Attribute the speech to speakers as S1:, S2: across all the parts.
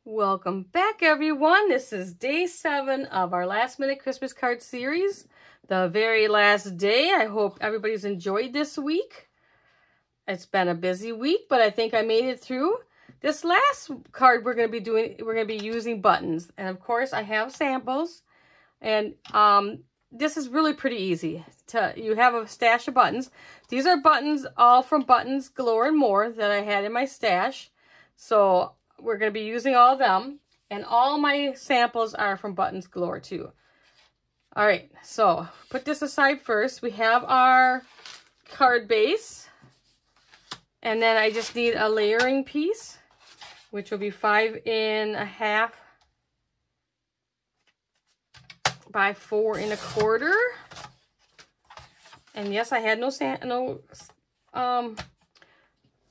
S1: Welcome back, everyone. This is day 7 of our last minute Christmas card series. The very last day. I hope everybody's enjoyed this week. It's been a busy week, but I think I made it through. This last card we're going to be using buttons. And of course, I have samples. And this is really pretty easy. You have a stash of buttons. These are buttons all from Buttons Galore and More that I had in my stash. So we're going to be using all of them, and all my samples are from Buttons Galore too. All right, so put this aside first. We have our card base, and then I just need a layering piece, which will be 5.5 by 4 1/4. And yes, I had no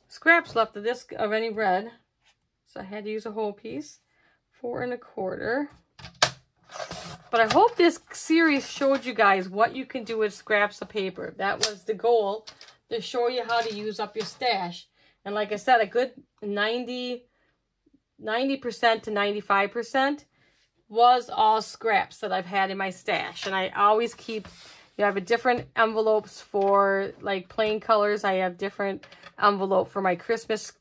S1: scraps left of any red. So I had to use a whole piece, 4 1/4. But I hope this series showed you guys what you can do with scraps of paper. That was the goal, to show you how to use up your stash. And like I said, a good 90% to 95% was all scraps that I've had in my stash. And I always keep, I have a different envelopes for like plain colors. I have different envelope for my Christmas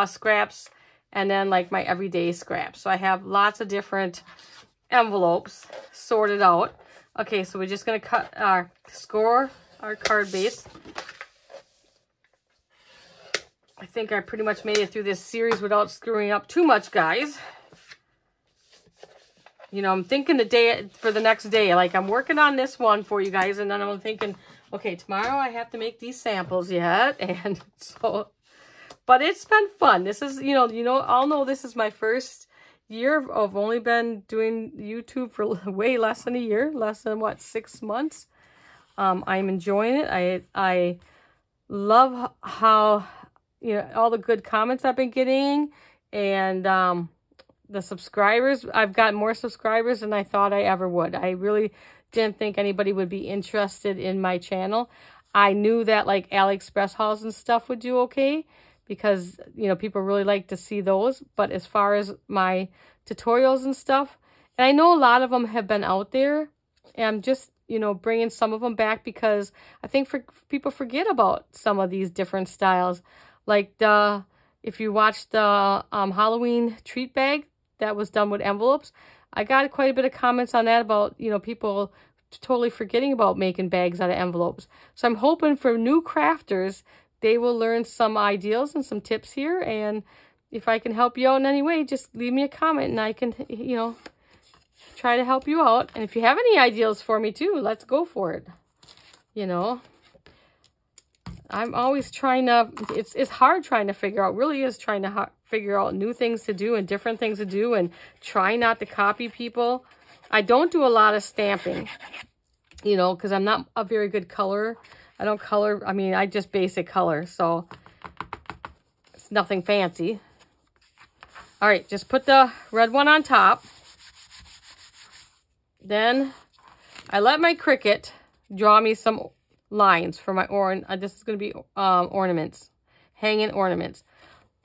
S1: scraps. And then like my everyday scraps. So I have lots of different envelopes sorted out. Okay, so we're just going to score our card base. I think I pretty much made it through this series without screwing up too much, guys. You know, I'm thinking for the next day. Like, I'm working on this one for you guys. And then I'm thinking, okay, tomorrow I have to make these samples yet. And so... But it's been fun. This is, I'll know this is my first year. I've only been doing YouTube for way less than a year. Less than, what, 6 months? I'm enjoying it. I love how, all the good comments I've been getting. And the subscribers. I've got more subscribers than I thought I ever would. I really didn't think anybody would be interested in my channel. I knew that, like, AliExpress hauls and stuff would do okay, because, people really like to see those. But as far as my tutorials and stuff, and I know a lot of them have been out there, and I'm just, bringing some of them back because I think people forget about some of these different styles. Like if you watch the Halloween treat bag that was done with envelopes, I got quite a bit of comments on that about, people totally forgetting about making bags out of envelopes. So I'm hoping for new crafters, they will learn some ideas and some tips here. And if I can help you out in any way, just leave me a comment and I can, try to help you out. And if you have any ideas for me too, let's go for it. I'm always trying to, it's hard trying to figure out, really is trying to figure out new things to do and different things to do, and try not to copy people. I don't do a lot of stamping, because I'm not a very good colorer. I don't color, I just basic color, so it's nothing fancy. All right, just put the red one on top. Then I let my Cricut draw me some lines for my this is going to be ornaments, hanging ornaments.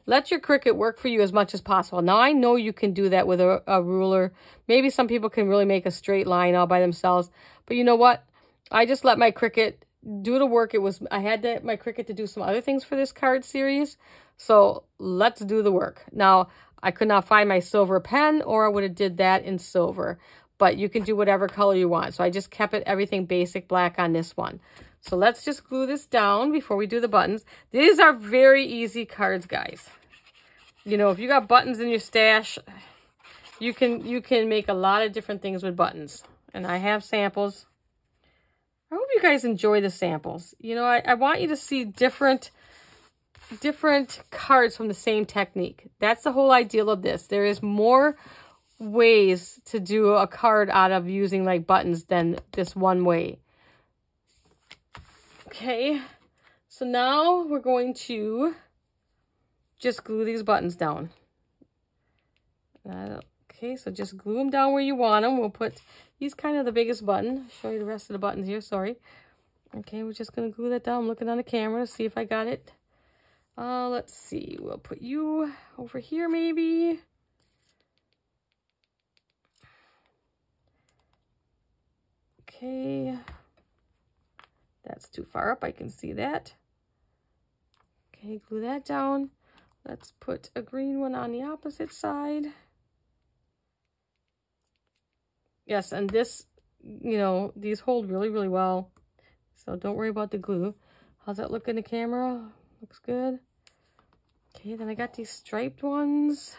S1: Let your Cricut work for you as much as possible. Now, I know you can do that with a ruler. Maybe some people can really make a straight line all by themselves. But you know what? I just let my Cricut do the work. I had my Cricut to do some other things for this card series. So let's do the work. Now, I could not find my silver pen, or I would have did that in silver. But you can do whatever color you want. So I just kept everything basic black on this one. So let's just glue this down before we do the buttons. These are very easy cards, guys. If you got buttons in your stash, you can make a lot of different things with buttons. And I have samples. I hope you guys enjoy the samples. I want you to see different cards from the same technique. That's the whole ideal of this. There is more ways to do a card out of using like buttons than this one way. Okay, so now we're going to just glue these buttons down. Okay, so just glue them down where you want them. We'll put, he's kind of the biggest button. I'll show you the rest of the buttons here, sorry. Okay, we're just going to glue that down. I'm looking on the camera to see if I got it. Let's see. We'll put you over here maybe. Okay. That's too far up. I can see that. Okay, glue that down. Let's put a green one on the opposite side. Yes, and this, you know, these hold really, really well. So don't worry about the glue. How's that look in the camera? Looks good. Okay, then I got these striped ones.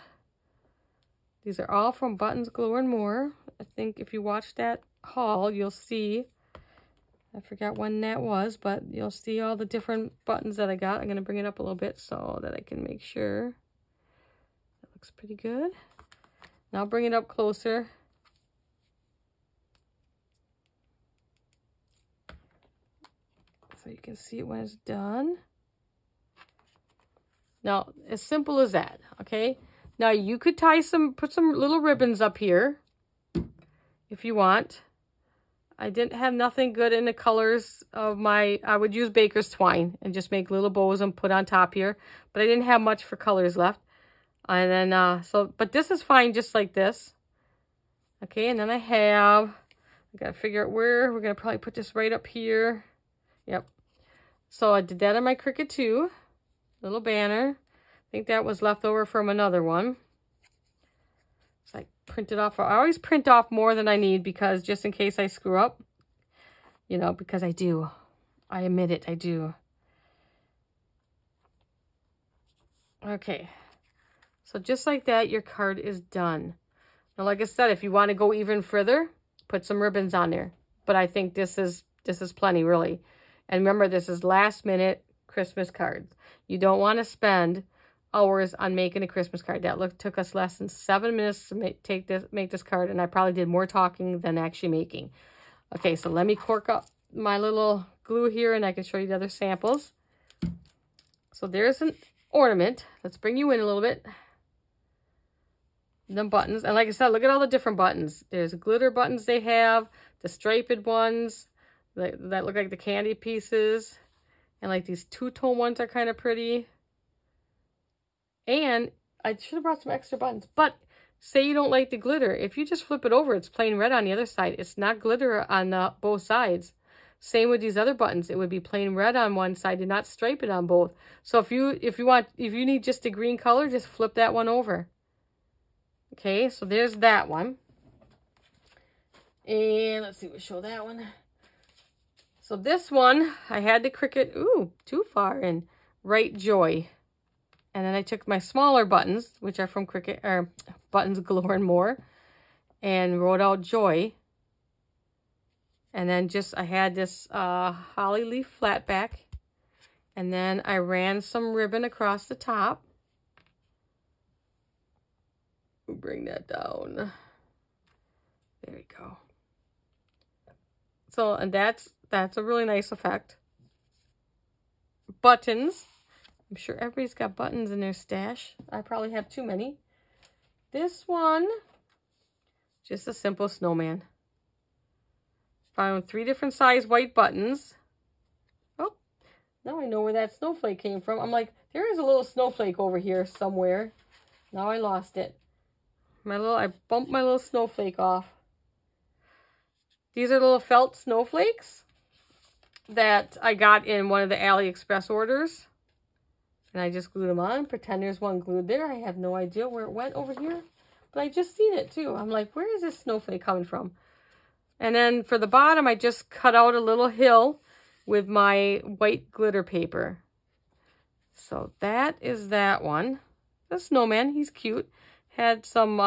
S1: These are all from Buttons, Glue, and More. I think if you watch that haul, you'll see, I forgot when that was, but you'll see all the different buttons that I got. I'm going to bring it up a little bit so that I can make sure. That looks pretty good. Now bring it up closer. So you can see it when it's done. Now, as simple as that, okay? Now you could put some little ribbons up here if you want. I didn't have nothing good in the colors of I would use baker's twine and just make little bows and put on top here. But I didn't have much for colors left. And then, but this is fine just like this. Okay, and then I gotta figure out where. We're gonna probably put this right up here. Yep. So I did that on my Cricut too. Little banner. I think that was left over from another one. So I printed off. I always print off more than I need because just in case I screw up. You know, because I do. I admit it, I do. Okay. So just like that, your card is done. Now, like I said, if you want to go even further, put some ribbons on there. But I think this is plenty, really. And remember, this is last minute Christmas cards. You don't want to spend hours on making a Christmas card. That took us less than 7 minutes to make this card, and I probably did more talking than actually making. Okay, so let me cork up my little glue here, and I can show you the other samples. So there's an ornament. Let's bring you in a little bit. The buttons, and like I said, look at all the different buttons. There's glitter buttons they have, the striped ones that look like the candy pieces, and like these two-tone ones are kind of pretty. And I should have brought some extra buttons, but say you don't like the glitter. If you just flip it over, it's plain red on the other side. It's not glitter on both sides. Same with these other buttons. It would be plain red on one side and not stripe it on both. So if you need just a green color, just flip that one over. Okay, so there's that one. And let's see, we'll show that one. So this one, I had the Cricut, too far in, Write Joy. And then I took my smaller buttons, which are from Cricut, or Buttons, Glue, and More, and wrote out Joy. And then I had this holly leaf flat back. And then I ran some ribbon across the top. Bring that down. There we go. So, and that's a really nice effect. Buttons. I'm sure everybody's got buttons in their stash. I probably have too many. This one, just a simple snowman. Found 3 different size white buttons. Oh, now I know where that snowflake came from. I'm like, there is a little snowflake over here somewhere. Now I lost it. I bumped my little snowflake off. These are little felt snowflakes that I got in one of the AliExpress orders. And I just glued them on. Pretend there's one glued there. I have no idea where it went over here. But I just seen it too. I'm like, where is this snowflake coming from? And then for the bottom, I just cut out a little hill with my white glitter paper. So that is that one. The snowman, he's cute. Had some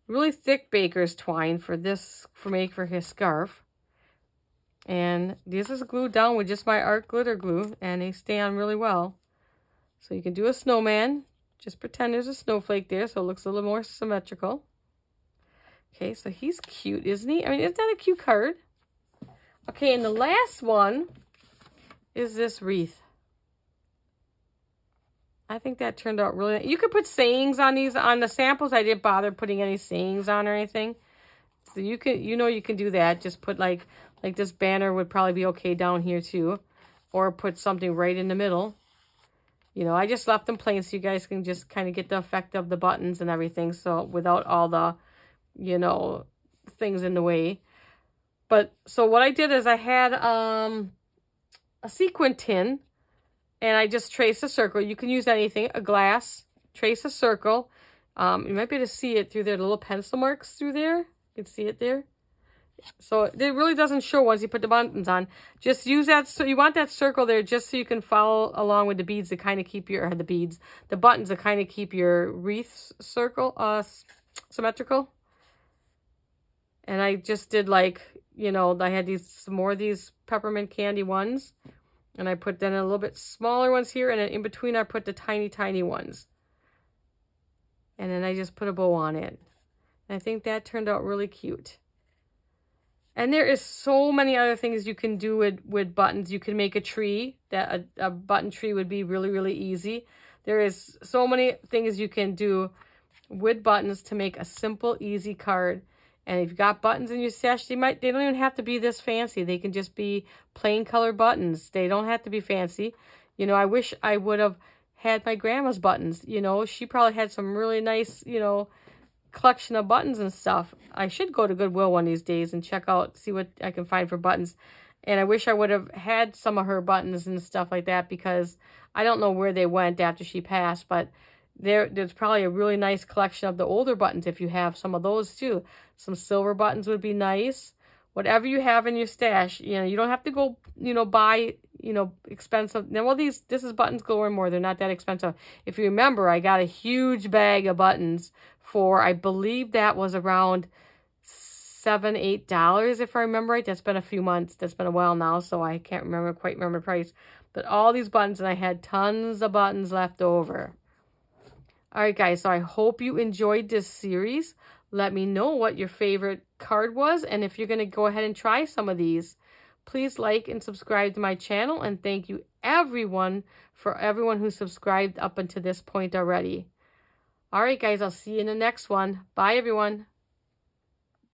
S1: really thick baker's twine for his scarf. And this is glued down with just my art glitter glue, and they stay on really well. So you can do a snowman. Just pretend there's a snowflake there so it looks a little more symmetrical. Okay, so he's cute, isn't he? I mean, isn't that a cute card? Okay, and the last one is this wreath. I think that turned out really nice. You could put sayings on these, on the samples. I didn't bother putting any sayings on or anything. So you can do that. Just put like this banner would probably be okay down here too. Or put something right in the middle. You know, I just left them plain so you guys can just kind of get the effect of the buttons and everything. So without all the, you know, things in the way. But so what I did is I had a sequin tin, and I just traced a circle. You can use anything, a glass, trace a circle. You might be able to see it through there, the little pencil marks through there. You can see it there. So it really doesn't show once you put the buttons on. Just use that, so you want that circle there just so you can follow along with the beads to kind of keep your, the buttons to kind of keep your wreath circle symmetrical. And I just did like, you know, I had some more of these peppermint candy ones. And I put then a little bit smaller ones here. And then in between I put the tiny, tiny ones. And then I just put a bow on it. And I think that turned out really cute. And there is so many other things you can do with buttons. You can make a tree. That a button tree would be really, really easy. There is so many things you can do with buttons to make a simple, easy card. And if you've got buttons in your stash, they don't even have to be this fancy. They can just be plain color buttons. They don't have to be fancy. You know, I wish I would have had my grandma's buttons. You know, she probably had some really nice, you know, collection of buttons and stuff. I should go to Goodwill one of these days and check out, see what I can find for buttons. And I wish I would have had some of her buttons and stuff like that, because I don't know where they went after she passed, but there's probably a really nice collection of the older buttons if you have some of those too. Some silver buttons would be nice. Whatever you have in your stash, you know, you don't have to go, you know, buy, you know, expensive. Now, well, this is Buttons Galore and More. They're not that expensive. If you remember, I got a huge bag of buttons for, I believe that was around $7, $8, if I remember right. That's been a few months. That's been a while now, so I can't quite remember the price. But all these buttons, and I had tons of buttons left over. All right, guys, so I hope you enjoyed this series. Let me know what your favorite card was, and if you're going to go ahead and try some of these. Please like and subscribe to my channel, and thank you for everyone who subscribed up until this point already. All right, guys, I'll see you in the next one. Bye, everyone.